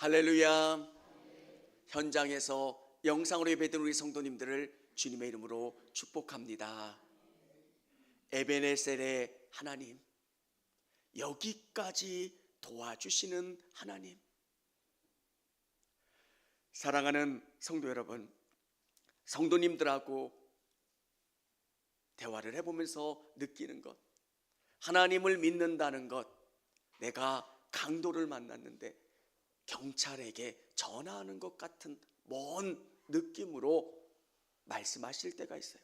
할렐루야. 현장에서 영상으로 예배드리는 우리 성도님들을 주님의 이름으로 축복합니다. 에베네셀의 하나님, 여기까지 도와주시는 하나님. 사랑하는 성도 여러분, 성도님들하고 대화를 해보면서 느끼는 것, 하나님을 믿는다는 것, 내가 강도를 만났는데 경찰에게 전화하는 것 같은 먼 느낌으로 말씀하실 때가 있어요.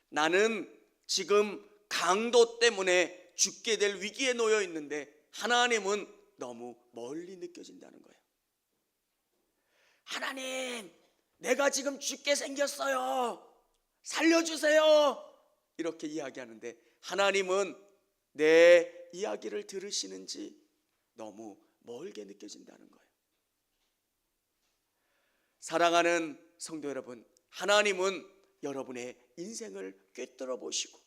나는 지금 강도 때문에 죽게 될 위기에 놓여 있는데 하나님은 너무 멀리 느껴진다는 거예요. 하나님, 내가 지금 죽게 생겼어요. 살려주세요. 이렇게 이야기하는데 하나님은 내 이야기를 들으시는지 너무 멀게 느껴진다는 거예요. 사랑하는 성도 여러분, 하나님은 여러분의 인생을 꿰뚫어 보시고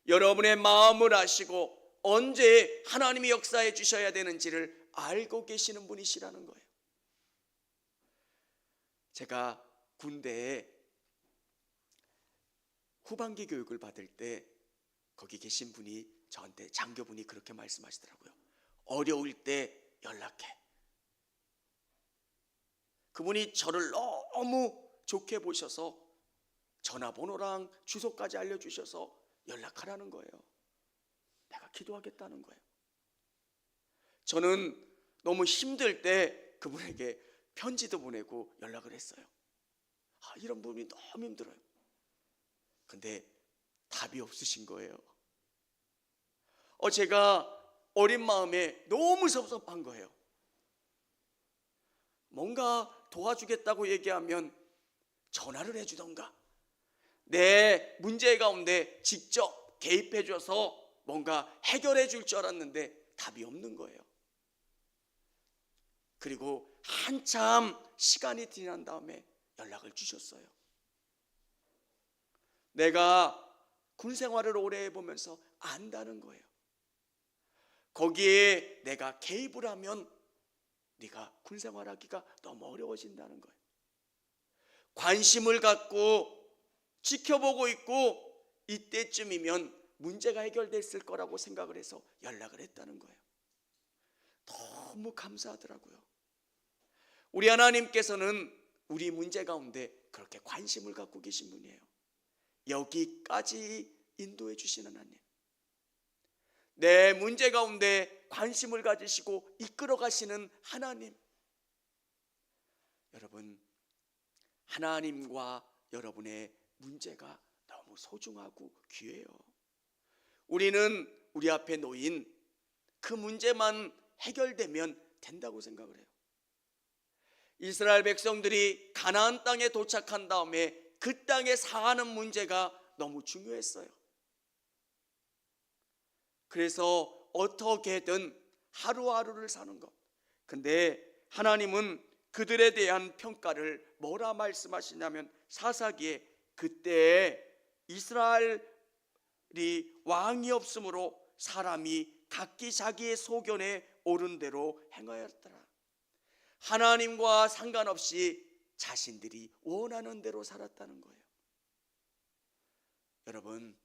여러분의 마음을 아시고 언제 하나님이 역사해 주셔야 되는지를 알고 계시는 분이시라는 거예요. 제가 군대에 후반기 교육을 받을 때 거기 계신 분이 저한테, 장교분이 그렇게 말씀하시더라고요. 어려울 때 연락해. 그분이 저를 너무 좋게 보셔서 전화번호랑 주소까지 알려주셔서 연락하라는 거예요. 내가 기도하겠다는 거예요. 저는 너무 힘들 때 그분에게 편지도 보내고 연락을 했어요. 이런 부분이 너무 힘들어요. 근데 답이 없으신 거예요. 제가 어린 마음에 너무 섭섭한 거예요. 뭔가 도와주겠다고 얘기하면 전화를 해주던가 내 문제 가운데 직접 개입해 줘서 뭔가 해결해 줄 줄 알았는데 답이 없는 거예요. 그리고 한참 시간이 지난 다음에 연락을 주셨어요. 내가 군 생활을 오래 해보면서 안다는 거예요. 거기에 내가 개입을 하면 네가 군 생활하기가 너무 어려워진다는 거예요. 관심을 갖고 지켜보고 있고 이때쯤이면 문제가 해결됐을 거라고 생각을 해서 연락을 했다는 거예요. 너무 감사하더라고요. 우리 하나님께서는 우리 문제 가운데 그렇게 관심을 갖고 계신 분이에요. 여기까지 인도해 주신 하나님, 내 문제 가운데 관심을 가지시고 이끌어 가시는 하나님. 여러분, 하나님과 여러분의 문제가 너무 소중하고 귀해요. 우리는 우리 앞에 놓인 그 문제만 해결되면 된다고 생각을 해요. 이스라엘 백성들이 가나안 땅에 도착한 다음에 그 땅에 사는 문제가 너무 중요했어요. 그래서 어떻게든 하루하루를 사는 것. 근데 하나님은 그들에 대한 평가를 뭐라 말씀하시냐면 사사기에 그때 이스라엘이 왕이 없으므로 사람이 각기 자기의 소견에 옳은 대로 행하였더라. 하나님과 상관없이 자신들이 원하는 대로 살았다는 거예요. 여러분,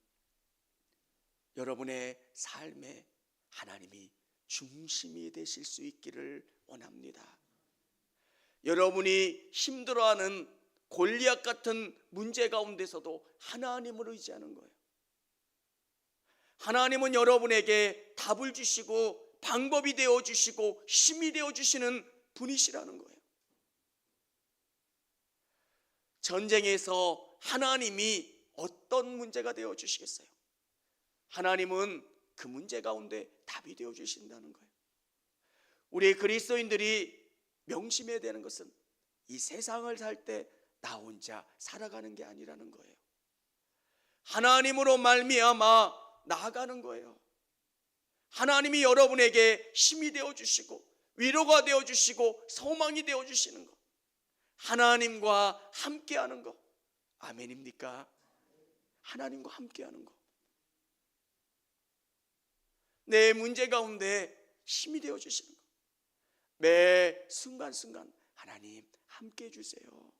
여러분의 삶에 하나님이 중심이 되실 수 있기를 원합니다. 여러분이 힘들어하는 골리앗 같은 문제 가운데서도 하나님을 의지하는 거예요. 하나님은 여러분에게 답을 주시고 방법이 되어 주시고 힘이 되어 주시는 분이시라는 거예요. 전쟁에서 하나님이 어떤 문제가 되어 주시겠어요? 하나님은 그 문제 가운데 답이 되어 주신다는 거예요. 우리 그리스도인들이 명심해야 되는 것은 이 세상을 살 때 나 혼자 살아가는 게 아니라는 거예요. 하나님으로 말미암아 나아가는 거예요. 하나님이 여러분에게 힘이 되어 주시고 위로가 되어 주시고 소망이 되어 주시는 것, 하나님과 함께하는 것. 아멘입니까? 하나님과 함께하는 것. 내 문제 가운데 힘이 되어 주시는 것. 매 순간순간 하나님 함께 해주세요.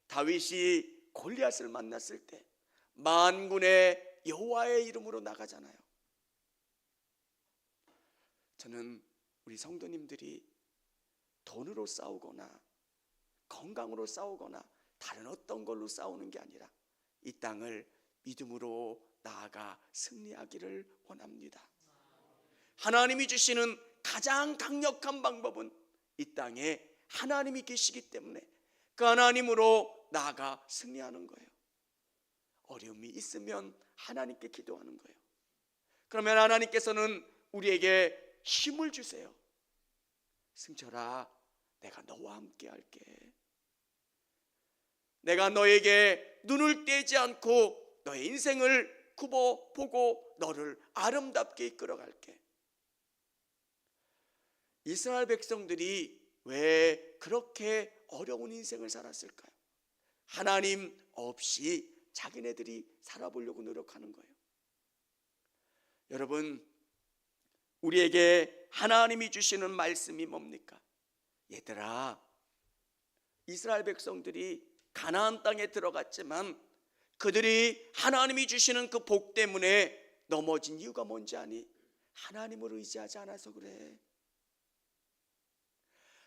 다윗이 골리앗을 만났을 때 만군의 여호와의 이름으로 나가잖아요. 저는 우리 성도님들이 돈으로 싸우거나 건강으로 싸우거나 다른 어떤 걸로 싸우는 게 아니라 이 땅을 믿음으로 나아가 승리하기를 원합니다. 하나님이 주시는 가장 강력한 방법은 이 땅에 하나님이 계시기 때문에 그 하나님으로 나아가 승리하는 거예요. 어려움이 있으면 하나님께 기도하는 거예요. 그러면 하나님께서는 우리에게 힘을 주세요. 승철아, 내가 너와 함께 할게. 내가 너에게 눈을 떼지 않고 너의 인생을 굽어보고 너를 아름답게 이끌어갈게. 이스라엘 백성들이 왜 그렇게 어려운 인생을 살았을까요? 하나님 없이 자기네들이 살아보려고 노력하는 거예요. 여러분, 우리에게 하나님이 주시는 말씀이 뭡니까? 얘들아, 이스라엘 백성들이 가나안 땅에 들어갔지만 그들이 하나님이 주시는 그 복 때문에 넘어진 이유가 뭔지 아니? 하나님을 의지하지 않아서 그래.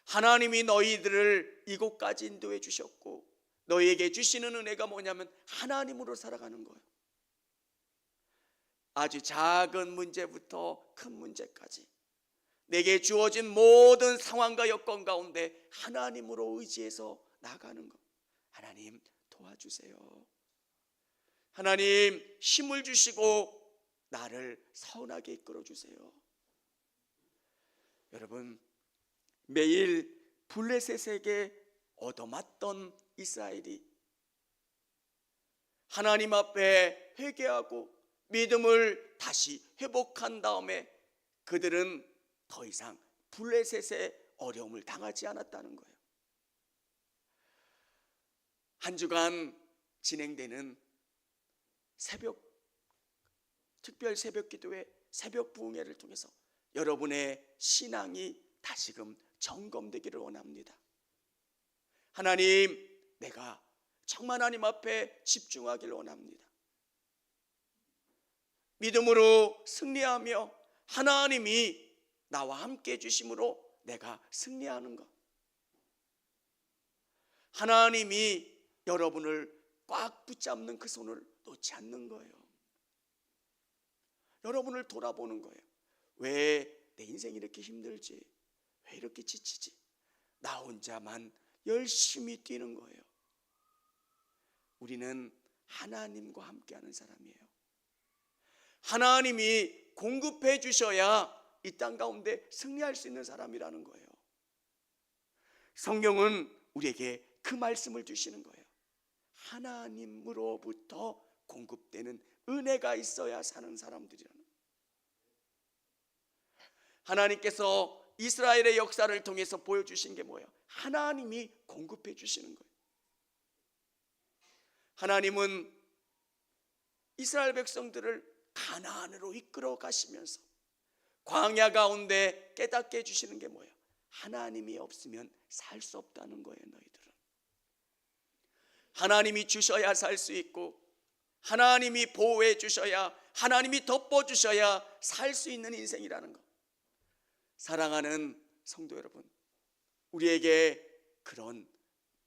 하나님이 너희들을 이곳까지 인도해 주셨고 너희에게 주시는 은혜가 뭐냐면 하나님으로 살아가는 거예요. 아주 작은 문제부터 큰 문제까지 내게 주어진 모든 상황과 여건 가운데 하나님으로 의지해서 나가는 것. 하나님 도와주세요. 하나님 힘을 주시고 나를 선하게 이끌어 주세요. 여러분, 매일 블레셋에게 얻어맞던 이스라엘이 하나님 앞에 회개하고 믿음을 다시 회복한 다음에 그들은 더 이상 블레셋의 어려움을 당하지 않았다는 거예요. 한 주간 진행되는 특별 새벽 기도회, 새벽 부흥회를 통해서 여러분의 신앙이 다시금 점검되기를 원합니다. 하나님, 내가 정말 하나님 앞에 집중하기를 원합니다. 믿음으로 승리하며 하나님이 나와 함께 해주심으로 내가 승리하는 것. 하나님이 여러분을 꽉 붙잡는 그 손을 놓지 않는 거예요. 여러분을 돌아보는 거예요. 왜 내 인생이 이렇게 힘들지? 왜 이렇게 지치지? 나 혼자만 열심히 뛰는 거예요. 우리는 하나님과 함께하는 사람이에요. 하나님이 공급해 주셔야 이 땅 가운데 승리할 수 있는 사람이라는 거예요. 성경은 우리에게 그 말씀을 주시는 거예요. 하나님으로부터 공급되는 은혜가 있어야 사는 사람들이라는 거예요. 하나님께서 이스라엘의 역사를 통해서 보여주신 게 뭐예요? 하나님이 공급해 주시는 거예요. 하나님은 이스라엘 백성들을 가나안으로 이끌어 가시면서 광야 가운데 깨닫게 해주시는 게 뭐예요? 하나님이 없으면 살 수 없다는 거예요. 너희들은 하나님이 주셔야 살 수 있고 하나님이 보호해 주셔야, 하나님이 덮어 주셔야 살 수 있는 인생이라는 것. 사랑하는 성도 여러분, 우리에게 그런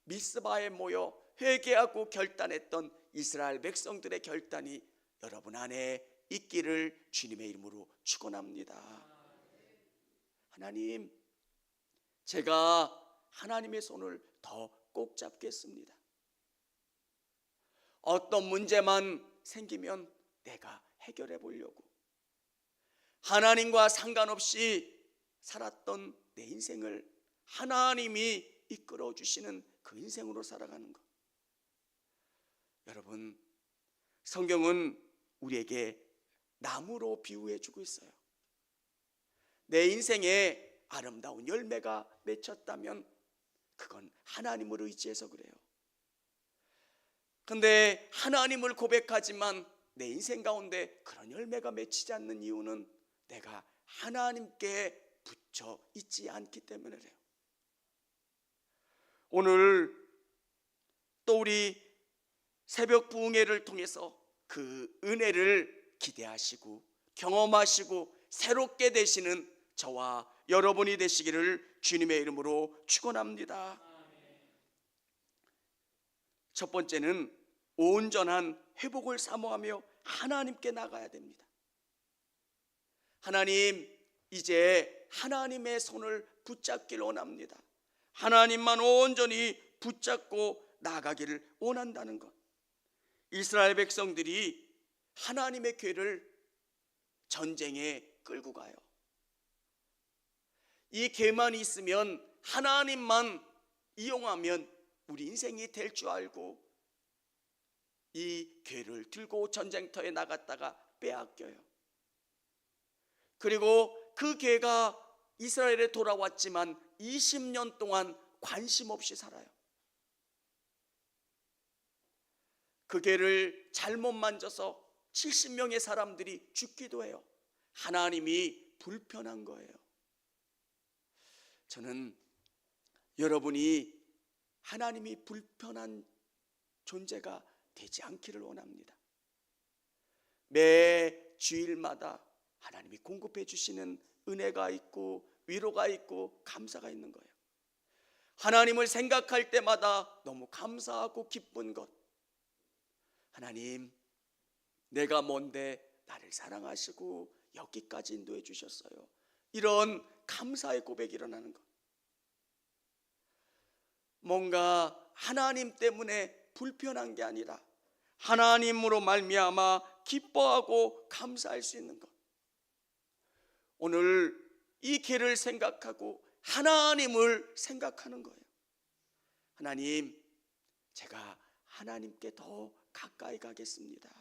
미스바에 모여 회개하고 결단했던 이스라엘 백성들의 결단이 여러분 안에 있기를 주님의 이름으로 축원합니다. 하나님, 제가 하나님의 손을 더 꼭 잡겠습니다. 어떤 문제만 생기면 내가 해결해 보려고 하나님과 상관없이 살았던 내 인생을 하나님이 이끌어 주시는 그 인생으로 살아가는 것. 여러분, 성경은 우리에게 나무로 비유해 주고 있어요. 내 인생에 아름다운 열매가 맺혔다면 그건 하나님을 의지해서 그래요. 근데 하나님을 고백하지만 내 인생 가운데 그런 열매가 맺히지 않는 이유는 내가 하나님께 멈춰 있지 않기 때문에 그래요. 오늘 또 우리 새벽 부흥회를 통해서 그 은혜를 기대하시고 경험하시고 새롭게 되시는 저와 여러분이 되시기를 주님의 이름으로 축원합니다. 첫 번째는 온전한 회복을 사모하며 하나님께 나가야 됩니다. 하나님, 이제 하나님의 손을 붙잡기를 원합니다. 하나님만 온전히 붙잡고 나가기를 원한다는 것. 이스라엘 백성들이 하나님의 궤를 전쟁에 끌고 가요. 이 궤만 있으면, 하나님만 이용하면 우리 인생이 될 줄 알고 이 궤를 들고 전쟁터에 나갔다가 빼앗겨요. 그리고 그 궤가 이스라엘에 돌아왔지만 20년 동안 관심 없이 살아요. 그 궤를 잘못 만져서 70명의 사람들이 죽기도 해요. 하나님이 불편한 거예요. 저는 여러분이 하나님이 불편한 존재가 되지 않기를 원합니다. 매 주일마다 하나님이 공급해 주시는 은혜가 있고 위로가 있고 감사가 있는 거예요. 하나님을 생각할 때마다 너무 감사하고 기쁜 것. 하나님, 내가 뭔데 나를 사랑하시고 여기까지 인도해 주셨어요. 이런 감사의 고백이 일어나는 것. 뭔가 하나님 때문에 불편한 게 아니라 하나님으로 말미암아 기뻐하고 감사할 수 있는 것. 오늘 이 길을 생각하고 하나님을 생각하는 거예요. 하나님, 제가 하나님께 더 가까이 가겠습니다.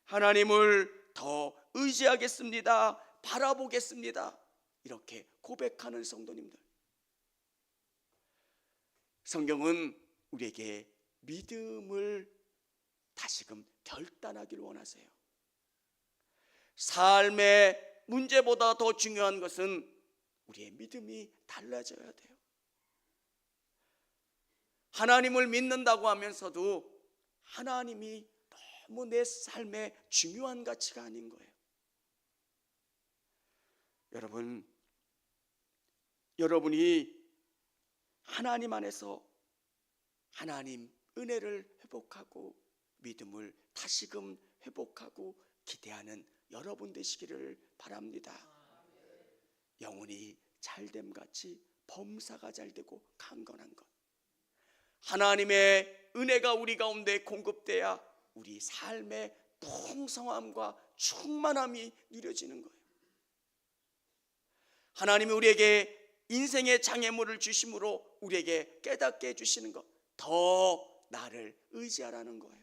하나님을 더 의지하겠습니다. 바라보겠습니다. 이렇게 고백하는 성도님들. 성경은 우리에게 믿음을 다시금 결단하기를 원하세요. 삶의 문제보다 더 중요한 것은 우리의 믿음이 달라져야 돼요. 하나님을 믿는다고 하면서도 하나님이 너무 내 삶의 중요한 가치가 아닌 거예요. 여러분이 하나님 안에서 하나님 은혜를 회복하고 믿음을 다시금 회복하고 기대하는 여러분 되시기를 바랍니다. 영혼이 잘됨같이 범사가 잘되고 강건한 것. 하나님의 은혜가 우리 가운데 공급돼야 우리 삶의 풍성함과 충만함이 누려지는 거예요. 하나님이 우리에게 인생의 장애물을 주심으로 우리에게 깨닫게 해주시는 것, 더 나를 의지하라는 거예요.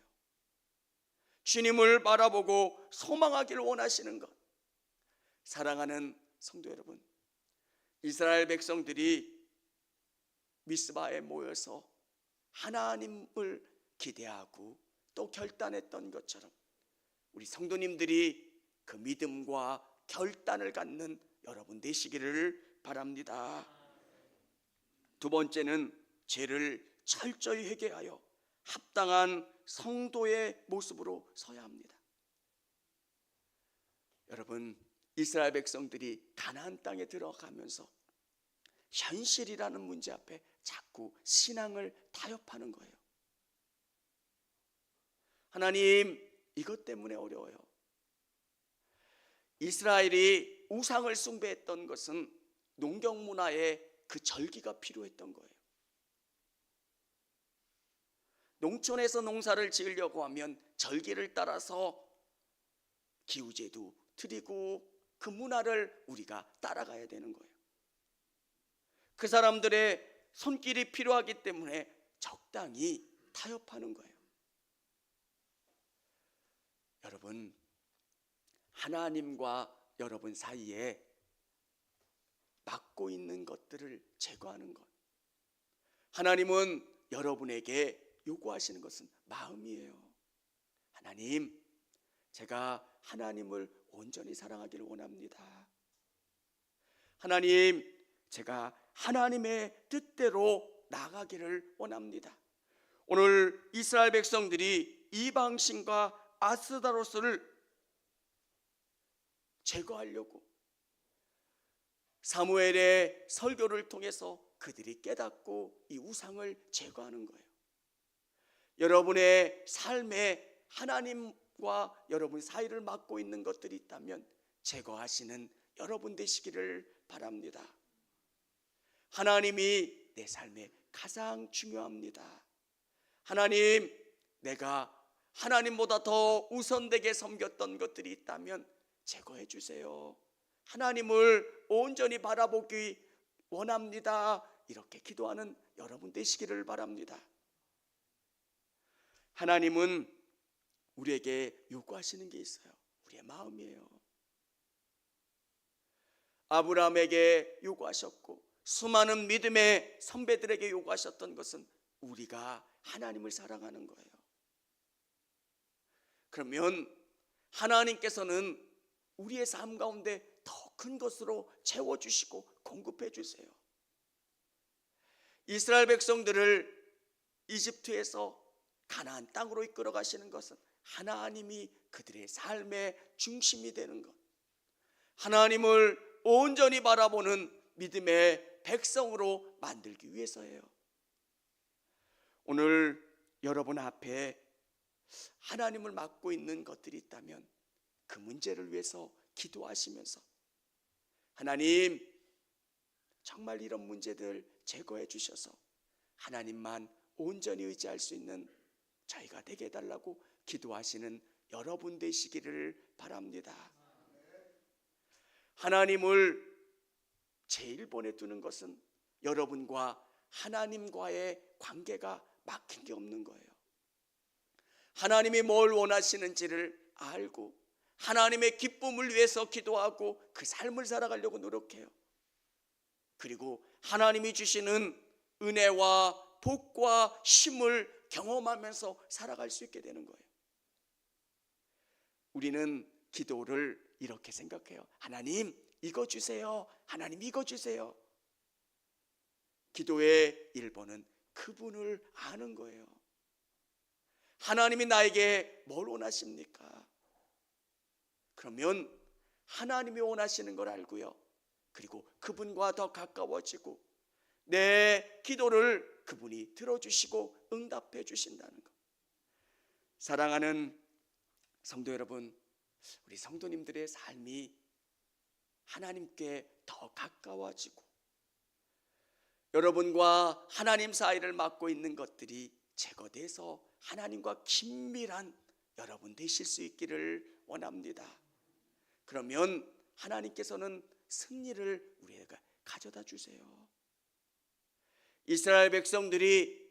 주님을 바라보고 소망하기를 원하시는 것. 사랑하는 성도 여러분, 이스라엘 백성들이 미스바에 모여서 하나님을 기대하고 또 결단했던 것처럼 우리 성도님들이 그 믿음과 결단을 갖는 여러분 되시기를 바랍니다. 두 번째는 죄를 철저히 회개하여 합당한 성도의 모습으로 서야 합니다. 여러분, 이스라엘 백성들이 가나안 땅에 들어가면서 현실이라는 문제 앞에 자꾸 신앙을 타협하는 거예요. 하나님, 이것 때문에 어려워요. 이스라엘이 우상을 숭배했던 것은 농경 문화에 그 절기가 필요했던 거예요. 농촌에서 농사를 지으려고 하면 절기를 따라서 기우제도 드리고 그 문화를 우리가 따라가야 되는 거예요. 그 사람들의 손길이 필요하기 때문에 적당히 타협하는 거예요. 여러분, 하나님과 여러분 사이에 막고 있는 것들을 제거하는 것. 하나님은 여러분에게 요구하시는 것은 마음이에요. 하나님, 제가 하나님을 온전히 사랑하기를 원합니다. 하나님, 제가 하나님의 뜻대로 나가기를 원합니다. 오늘 이스라엘 백성들이 이방신과 아스다로스를 제거하려고 사무엘의 설교를 통해서 그들이 깨닫고 이 우상을 제거하는 거예요. 여러분의 삶에 하나님과 여러분 사이를 막고 있는 것들이 있다면 제거하시는 여러분 되시기를 바랍니다. 하나님이 내 삶에 가장 중요합니다. 하나님, 내가 하나님보다 더 우선되게 섬겼던 것들이 있다면 제거해 주세요. 하나님을 온전히 바라보기 원합니다. 이렇게 기도하는 여러분 되시기를 바랍니다. 하나님은 우리에게 요구하시는 게 있어요. 우리의 마음이에요. 아브라함에게 요구하셨고 수많은 믿음의 선배들에게 요구하셨던 것은 우리가 하나님을 사랑하는 거예요. 그러면 하나님께서는 우리의 삶 가운데 더 큰 것으로 채워주시고 공급해 주세요. 이스라엘 백성들을 이집트에서 가나안 땅으로 이끌어 가시는 것은 하나님이 그들의 삶의 중심이 되는 것, 하나님을 온전히 바라보는 믿음의 백성으로 만들기 위해서예요. 오늘 여러분 앞에 하나님을 맡고 있는 것들이 있다면 그 문제를 위해서 기도하시면서 하나님, 정말 이런 문제들 제거해 주셔서 하나님만 온전히 의지할 수 있는 저희가 되게 해달라고 기도하시는 여러분 되시기를 바랍니다. 하나님을 제일 보내두는 것은 여러분과 하나님과의 관계가 막힌 게 없는 거예요. 하나님이 뭘 원하시는지를 알고 하나님의 기쁨을 위해서 기도하고 그 삶을 살아가려고 노력해요. 그리고 하나님이 주시는 은혜와 복과 힘을 경험하면서 살아갈 수 있게 되는 거예요. 우리는 기도를 이렇게 생각해요. 하나님, 이거 주세요. 하나님, 이거 주세요. 기도의 1번은 그분을 아는 거예요. 하나님이 나에게 뭘 원하십니까? 그러면 하나님이 원하시는 걸 알고요, 그리고 그분과 더 가까워지고 내 기도를 그분이 들어주시고 응답해 주신다는 것. 사랑하는 성도 여러분, 우리 성도님들의 삶이 하나님께 더 가까워지고 여러분과 하나님 사이를 막고 있는 것들이 제거돼서 하나님과 긴밀한 여러분 되실 수 있기를 원합니다. 그러면 하나님께서는 승리를 우리에게 가져다 주세요. 이스라엘 백성들이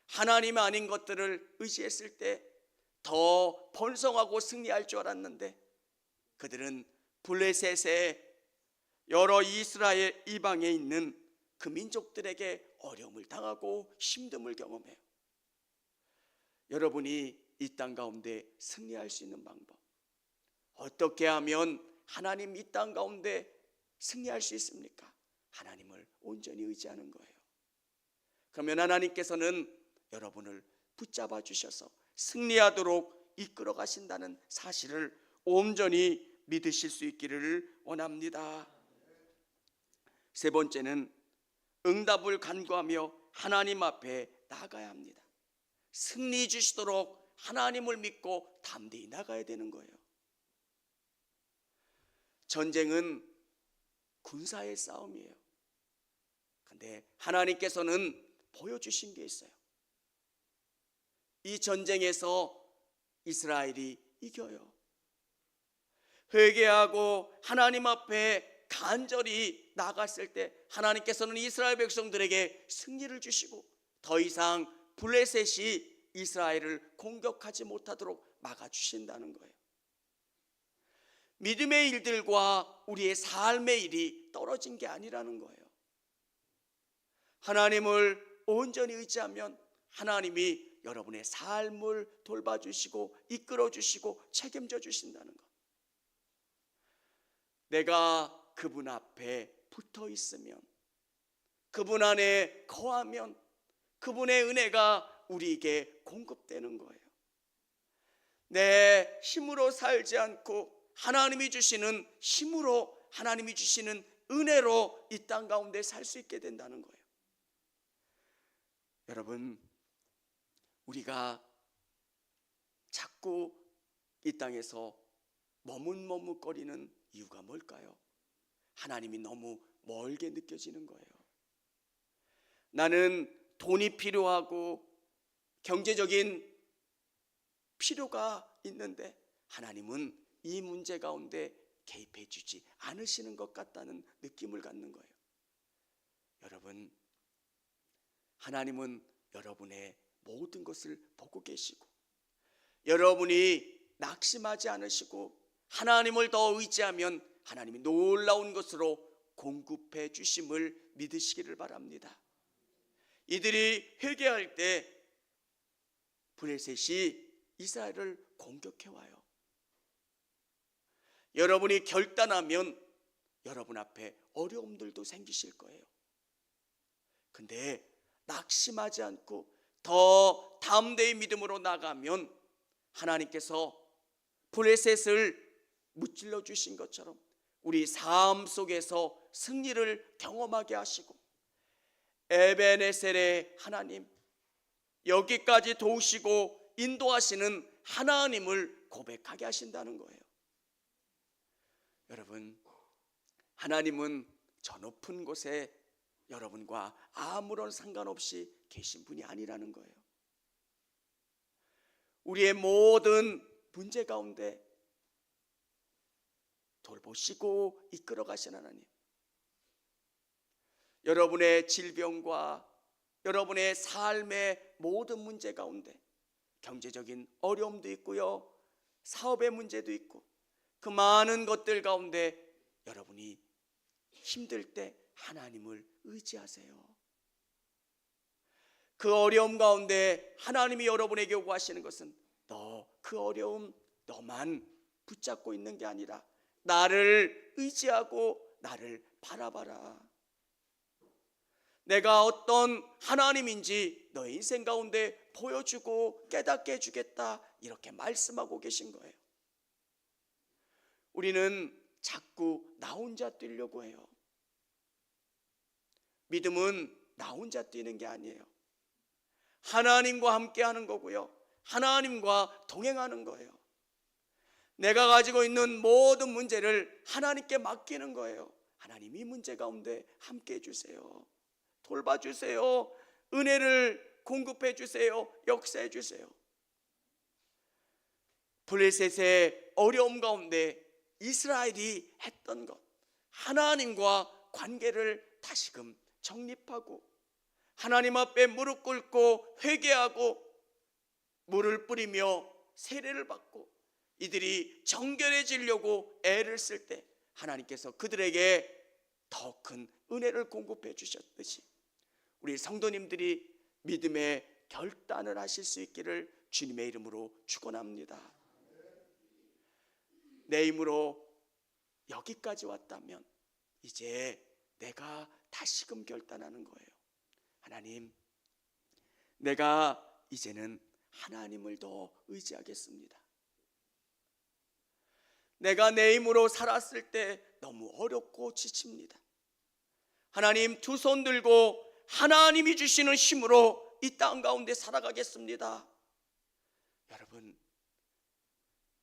하나님 아닌 것들을 의지했을 때 더 번성하고 승리할 줄 알았는데 그들은 블레셋의 여러 이스라엘 이방에 있는 그 민족들에게 어려움을 당하고 힘듦을 경험해요. 여러분이 이 땅 가운데 승리할 수 있는 방법, 어떻게 하면 하나님 이 땅 가운데 승리할 수 있습니까? 하나님을 온전히 의지하는 거예요. 그러면 하나님께서는 여러분을 붙잡아 주셔서 승리하도록 이끌어 가신다는 사실을 온전히 믿으실 수 있기를 원합니다. 세 번째는 응답을 간구하며 하나님 앞에 나가야 합니다. 승리 주시도록 하나님을 믿고 담대히 나가야 되는 거예요. 전쟁은 군사의 싸움이에요. 그런데 하나님께서는 보여주신 게 있어요. 이 전쟁에서 이스라엘이 이겨요. 회개하고 하나님 앞에 간절히 나갔을 때 하나님께서는 이스라엘 백성들에게 승리를 주시고 더 이상 블레셋이 이스라엘을 공격하지 못하도록 막아주신다는 거예요. 믿음의 일들과 우리의 삶의 일이 떨어진 게 아니라는 거예요. 하나님을 온전히 의지하면 하나님이 여러분의 삶을 돌봐주시고 이끌어주시고 책임져 주신다는 것. 내가 그분 앞에 붙어 있으면, 그분 안에 거하면 그분의 은혜가 우리에게 공급되는 거예요. 내 힘으로 살지 않고 하나님이 주시는 힘으로, 하나님이 주시는 은혜로 이 땅 가운데 살 수 있게 된다는 거예요. 여러분, 우리가 자꾸 이 땅에서 머뭇머뭇거리는 이유가 뭘까요? 하나님이 너무 멀게 느껴지는 거예요. 나는 돈이 필요하고 경제적인 필요가 있는데 하나님은 이 문제 가운데 개입해 주지 않으시는 것 같다는 느낌을 갖는 거예요. 여러분, 하나님은 여러분의 모든 것을 보고 계시고, 여러분이 낙심하지 않으시고 하나님을 더 의지하면 하나님이 놀라운 것으로 공급해 주심을 믿으시기를 바랍니다. 이들이 회개할 때 블레셋이 이스라엘을 공격해 와요. 여러분이 결단하면 여러분 앞에 어려움들도 생기실 거예요. 근데 낙심하지 않고 더 담대히 믿음으로 나가면 하나님께서 블레셋을 무찔러 주신 것처럼 우리 삶 속에서 승리를 경험하게 하시고, 에베네셀의 하나님, 여기까지 도우시고 인도하시는 하나님을 고백하게 하신다는 거예요. 여러분, 하나님은 저 높은 곳에 여러분과 아무런 상관없이 계신 분이 아니라는 거예요. 우리의 모든 문제 가운데 돌보시고 이끌어 가신 하나님, 여러분의 질병과 여러분의 삶의 모든 문제 가운데 경제적인 어려움도 있고요, 사업의 문제도 있고, 그 많은 것들 가운데 여러분이 힘들 때 하나님을 의지하세요. 그 어려움 가운데 하나님이 여러분에게 요구하시는 것은 너 그 어려움 너만 붙잡고 있는 게 아니라 나를 의지하고 나를 바라봐라. 내가 어떤 하나님인지 너의 인생 가운데 보여주고 깨닫게 해주겠다, 이렇게 말씀하고 계신 거예요. 우리는 자꾸 나 혼자 뛰려고 해요. 믿음은 나 혼자 뛰는 게 아니에요. 하나님과 함께 하는 거고요, 하나님과 동행하는 거예요. 내가 가지고 있는 모든 문제를 하나님께 맡기는 거예요. 하나님, 이 문제 가운데 함께 해주세요. 돌봐주세요. 은혜를 공급해 주세요. 역사해 주세요. 블레셋의 어려움 가운데 이스라엘이 했던 것, 하나님과 관계를 다시금 정립하고 하나님 앞에 무릎 꿇고 회개하고 물을 뿌리며 세례를 받고 이들이 정결해지려고 애를 쓸 때 하나님께서 그들에게 더 큰 은혜를 공급해 주셨듯이 우리 성도님들이 믿음의 결단을 하실 수 있기를 주님의 이름으로 축원합니다. 내 힘으로 여기까지 왔다면 이제 내가 다시금 결단하는 거예요. 하나님, 내가 이제는 하나님을 더 의지하겠습니다. 내가 내 힘으로 살았을 때 너무 어렵고 지칩니다. 하나님, 두 손 들고 하나님이 주시는 힘으로 이 땅 가운데 살아가겠습니다. 여러분,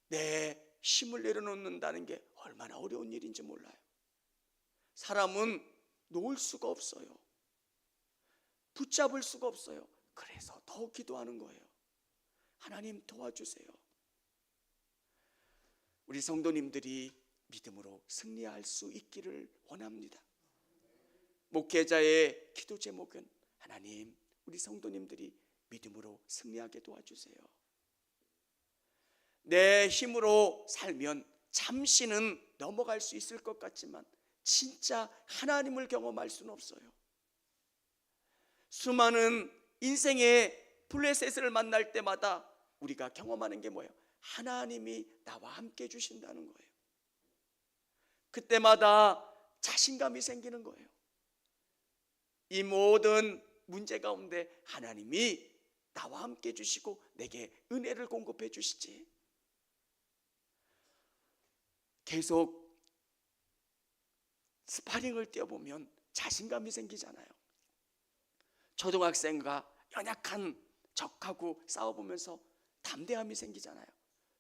내 힘을 내려놓는다는 게 얼마나 어려운 일인지 몰라요. 사람은 놓을 수가 없어요. 붙잡을 수가 없어요. 그래서 더 기도하는 거예요. 하나님, 도와주세요. 우리 성도님들이 믿음으로 승리할 수 있기를 원합니다. 목회자의 기도 제목은 하나님, 우리 성도님들이 믿음으로 승리하게 도와주세요. 내 힘으로 살면 잠시는 넘어갈 수 있을 것 같지만 진짜 하나님을 경험할 수는 없어요. 수많은 인생의 블레셋을 만날 때마다 우리가 경험하는 게 뭐예요? 하나님이 나와 함께 해주신다는 거예요. 그때마다 자신감이 생기는 거예요. 이 모든 문제 가운데 하나님이 나와 함께 해주시고 내게 은혜를 공급해 주시지. 계속 스파링을 뛰어보면 자신감이 생기잖아요. 초등학생과 연약한 적하고 싸워보면서 담대함이 생기잖아요.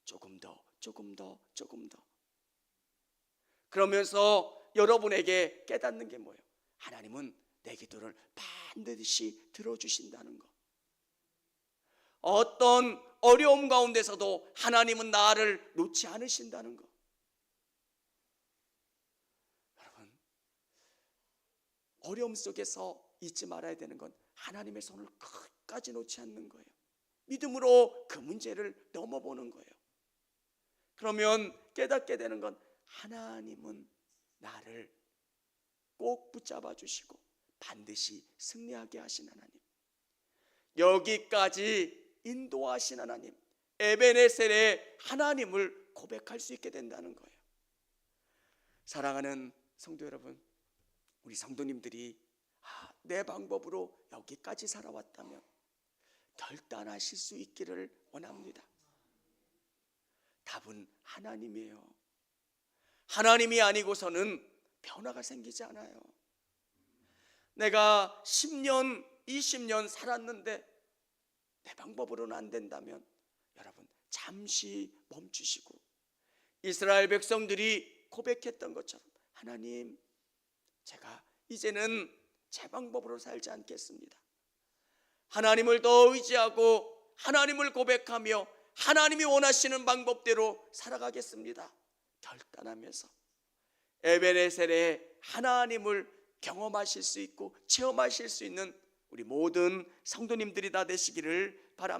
조금 더, 조금 더, 조금 더. 그러면서 여러분에게 깨닫는 게 뭐예요? 하나님은 내 기도를 반드시 들어주신다는 거. 어떤 어려움 가운데서도 하나님은 나를 놓지 않으신다는 거. 여러분, 어려움 속에서 잊지 말아야 되는 건 하나님의 손을 끝까지 놓지 않는 거예요. 믿음으로 그 문제를 넘어보는 거예요. 그러면 깨닫게 되는 건 하나님은 나를 꼭 붙잡아 주시고 반드시 승리하게 하신 하나님, 여기까지 인도하신 하나님, 에베네셀의 하나님을 고백할 수 있게 된다는 거예요. 사랑하는 성도 여러분, 우리 성도님들이 내 방법으로 여기까지 살아왔다면 결단하실 수 있기를 원합니다. 답은 하나님이에요. 하나님이 아니고서는 변화가 생기지 않아요. 내가 10년, 20년 살았는데 내 방법으로는 안 된다면 여러분 잠시 멈추시고 이스라엘 백성들이 고백했던 것처럼 하나님, 제가 이제는 제 방법으로 살지 않겠습니다. 하나님을 더 의지하고 하나님을 고백하며 하나님이 원하시는 방법대로 살아가겠습니다. 결단하면서 에베네셀의 하나님을 경험하실 수 있고 체험하실 수 있는 우리 모든 성도님들이 다 되시기를 바랍니다.